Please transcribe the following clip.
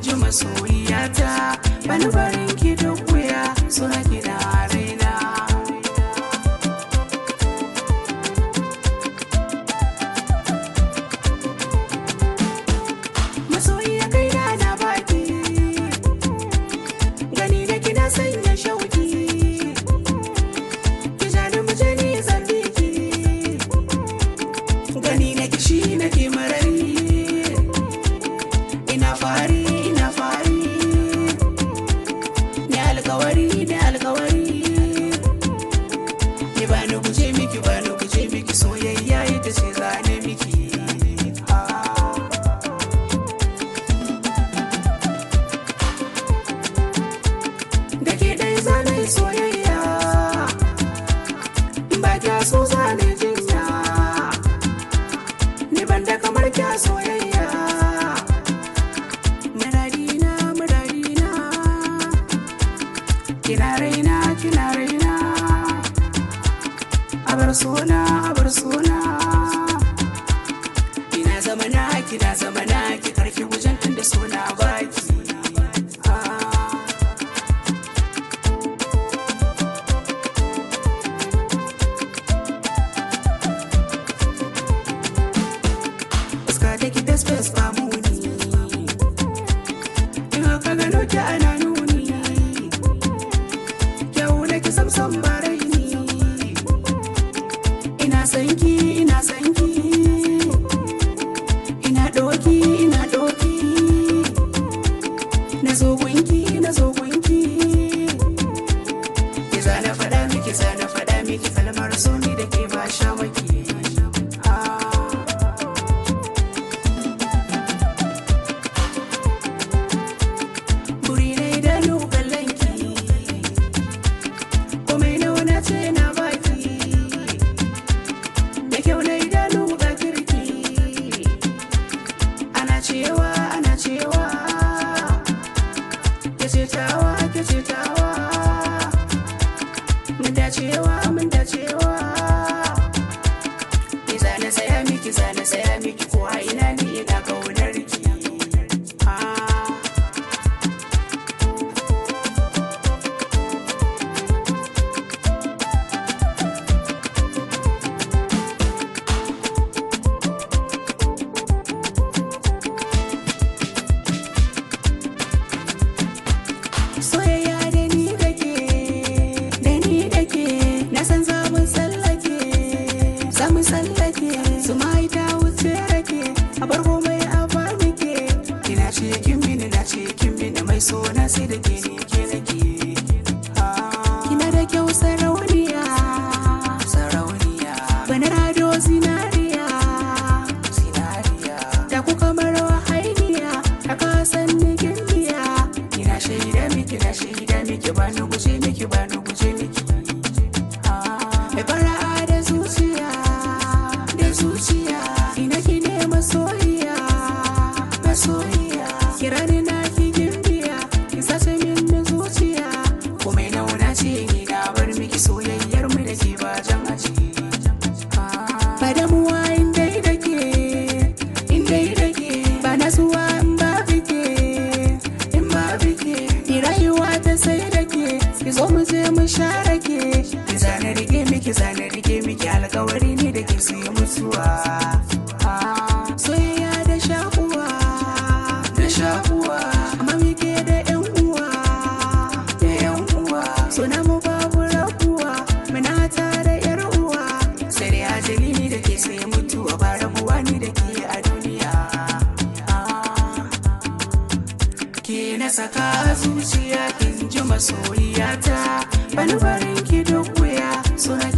in ji masoyiyata, bani barin ki duk wuya, suna ki da raina. Masoyiya kaina na baki, gani da kina sanya shauki, ki ja da muje ni zan biki, gani na kishi na ke marari. Ina fari, ni alkawari, ni bani guje miki, soyayya ita ce zane miki. Da ke dai zane soyayya, ba kya so zane jinya, ni ban da kamar kya soyayya. Kina raina, abar sona, kina zamana, ki karki wajen tunda sona baki. Fuska take fes ba muni, in haka gano ki ana nuni, samsam baraini, ina sanki, ina doki, na zo gunki, ki zana fada miki kalmar so ni da ke ba shamaki. Buri na idanu kallonki, komai nawa na ce na baki, da kyau na idanu ga kirki, ana cewa, ke ce tawa, mun dacewa, ni zana saya miki, ko a ina ni ina kaunar ki. Soyayya da ni da ke, na san za mu tsallake, su mai ta wuce rake, a bar komai a ba muke. Kina ce kin mini mai sona sai da ke ni ke nake. Kina da kyau sarauniya, bana rado zinariya, da ku kamar wahainiya, a kasan ni girgiya. Kina shaida miki, bani guje miki. Mai fara'a da zuciya, ina ki ne masoyiya, kira ni na ki gimbiya, ki sace min zuciya, komai nauna ce ni na bar miki, soyayyar mu da ke ba jan aji. Ba damuwa in dai da ke, ba na zuwa in ba bike, ni rayuwa ta sai da ke, ki zo mu je mu share ke, ki zane rike miki, alkawari ne da ke sai mutuwa. Soyayya da shakuwa, amma muke da yan uwa, suna mu babu rabuwa, muna tare yar uwa, sai dai ajali ne da ke sai mutuwa, ba rabuwa ne da ke a duniya. Ke na saka zuciya, kin ji masoyiyata, bani barin ki duk wuya, suna